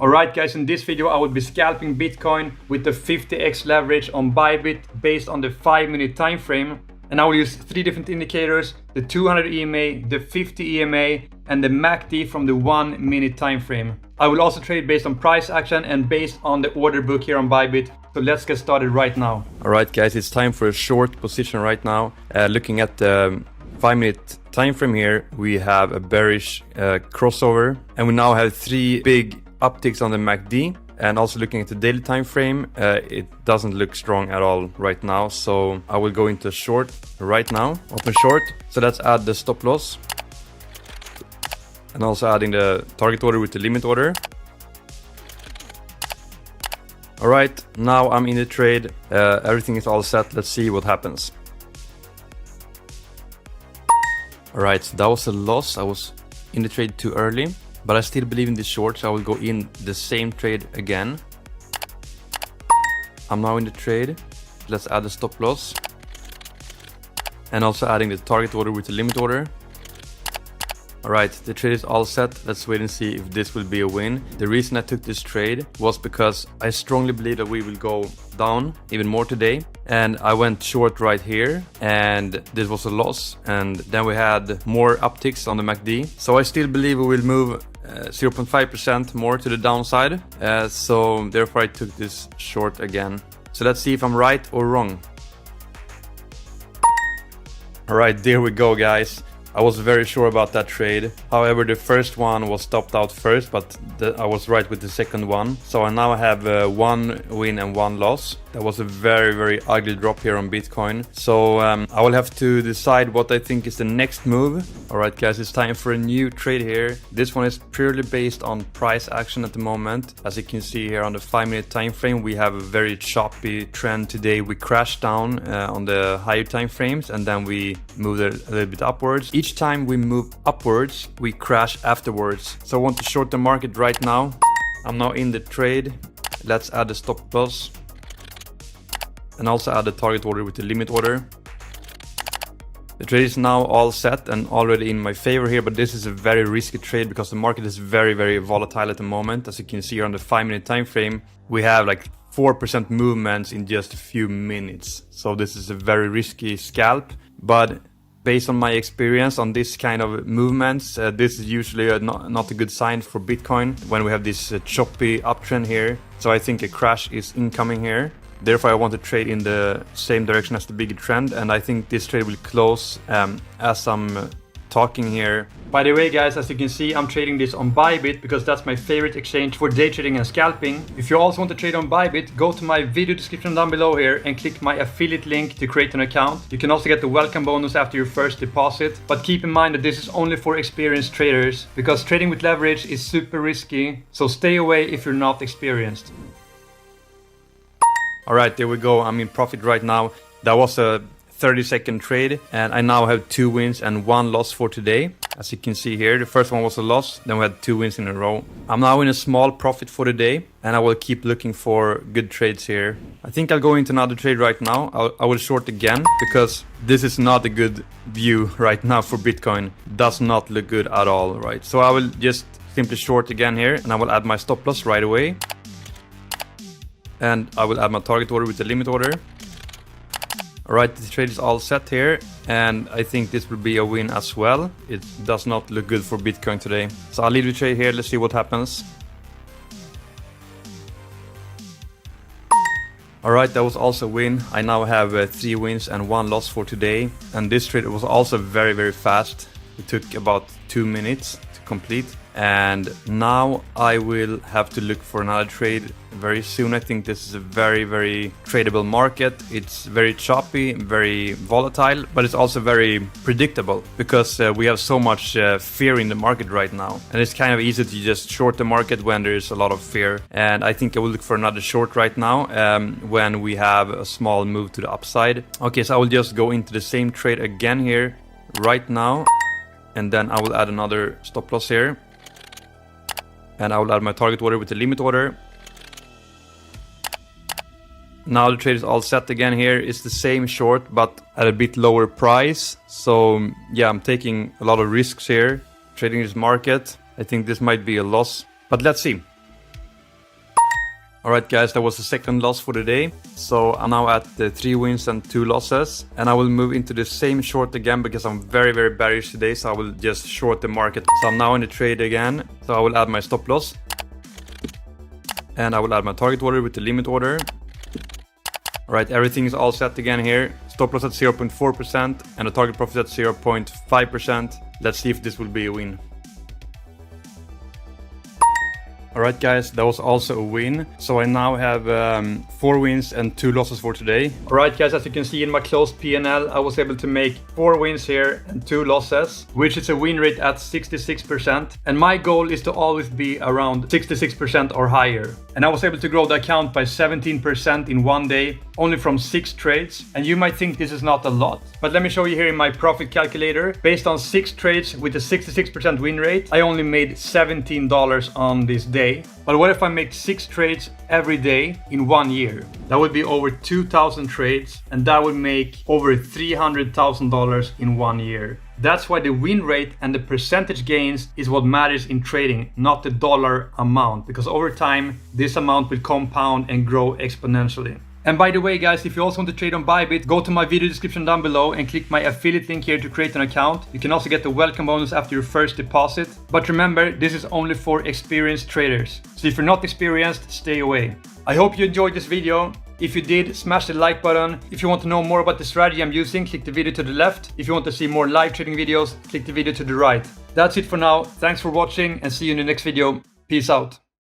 Alright guys, in this video I will be scalping Bitcoin with the 50x leverage on Bybit based on the 5-minute time frame. And I will use 3 different indicators, the 200 EMA, the 50 EMA, and the MACD from the 1-minute time frame. I will also trade based on price action and based on the order book here on Bybit. So let's get started right now. Alright guys, it's time for a short position right now. Looking at the 5-minute time frame here, we have a bearish crossover, and we now have 3 big upticks on the MACD. And also looking at the daily time frame, it doesn't look strong at all right now. So I will go into short right now, open short. So let's add the stop loss. And also adding the target order with the limit order. Alright, now I'm in the trade. Everything is all set. Let's see what happens. Alright, so that was a loss. I was in the trade too early. But I still believe in this short, so I will go in the same trade again. I'm now in the trade. Let's add the stop loss. And also adding the target order with the limit order. Alright, the trade is all set. Let's wait and see if this will be a win. The reason I took this trade was because I strongly believe that we will go down even more today. And I went short right here, and this was a loss. And then we had more upticks on the MACD. So I still believe we will move 0.5% more to the downside. So therefore I took this short again. So let's see if I'm right or wrong. Alright, there we go guys. I was very sure about that trade. However, the first one was stopped out first, but I was right with the second one. So I now have 1 win and 1 loss. That was a very ugly drop here on Bitcoin. So I will have to decide what I think is the next move. Alright guys, it's time for a new trade here. This one is purely based on price action at the moment. As you can see here on the 5-minute time frame, we have a very choppy trend today. We crashed down on the higher time frames, and then we moved a little bit upwards. Each time we move upwards, we crash afterwards. So I want to short the market right now. I'm now in the trade. Let's add the stop loss. And also add the target order with the limit order. The trade is now all set and already in my favor here, but this is a very risky trade because the market is very volatile at the moment. As you can see here on the 5-minute time frame, we have like 4% movements in just a few minutes. So this is a very risky scalp, but based on my experience on this kind of movements, this is usually not a good sign for Bitcoin when we have this choppy uptrend here. So I think a crash is incoming here. Therefore, I want to trade in the same direction as the bigger trend, and I think this trade will close as I'm talking here. By the way guys, as you can see, I'm trading this on Bybit because that's my favorite exchange for day trading and scalping. If you also want to trade on Bybit, go to my video description down below here and click my affiliate link to create an account. You can also get the welcome bonus after your first deposit. But keep in mind that this is only for experienced traders because trading with leverage is super risky. So stay away if you're not experienced. Alright, there we go. I'm in profit right now. That was a 30-second trade, and I now have 2 wins and 1 loss for today. As you can see here, the first one was a loss, then we had 2 wins in a row. I'm now in a small profit for the day, and I will keep looking for good trades here. I think I'll go into another trade right now. I will short again because this is not a good view right now for Bitcoin. Does not look good at all, right? So I will just simply short again here, and I will add my stop loss right away. And I will add my target order with the limit order. Alright, the trade is all set here, and I think this will be a win as well. It does not look good for Bitcoin today. So I'll leave the trade here, let's see what happens. Alright, that was also a win. I now have 3 wins and 1 loss for today. And this trade was also very fast. It took about 2 minutes to complete. And now I will have to look for another trade very soon. I think this is a very tradable market. It's very choppy, very volatile, but it's also very predictable because we have so much fear in the market right now. And it's kind of easy to just short the market when there's a lot of fear. And I think I will look for another short right now when we have a small move to the upside. Okay, so I will just go into the same trade again here right now. And then I will add another stop loss here. And I will add my target order with the limit order. Now the trade is all set again here. It's the same short, but at a bit lower price. So yeah, I'm taking a lot of risks here. Trading this market. I think this might be a loss, but let's see. Alright guys, that was the second loss for the day. So I'm now at 3 wins and 2 losses. And I will move into the same short again because I'm very bearish today. So I will just short the market. So I'm now in the trade again. So I will add my stop loss. And I will add my target order with the limit order. Alright, everything is all set again here. Stop loss at 0.4% and the target profit at 0.5%. Let's see if this will be a win. Alright guys, that was also a win. So I now have 4 wins and 2 losses for today. Alright guys, as you can see in my closed P&L, I was able to make 4 wins here and 2 losses, which is a win rate at 66%. And my goal is to always be around 66% or higher. And I was able to grow the account by 17% in one day, only from 6 trades. And you might think this is not a lot, but let me show you here in my profit calculator. Based on 6 trades with a 66% win rate, I only made $17 on this day. But what if I make 6 trades every day in 1 year? That would be over 2,000 trades, and that would make over $300,000 in 1 year. That's why the win rate and the percentage gains is what matters in trading, not the dollar amount, because over time, this amount will compound and grow exponentially. And by the way guys, if you also want to trade on Bybit, go to my video description down below and click my affiliate link here to create an account. You can also get the welcome bonus after your first deposit. But remember, this is only for experienced traders. So if you're not experienced, stay away. I hope you enjoyed this video. If you did, smash the like button. If you want to know more about the strategy I'm using, click the video to the left. If you want to see more live trading videos, click the video to the right. That's it for now. Thanks for watching and see you in the next video. Peace out.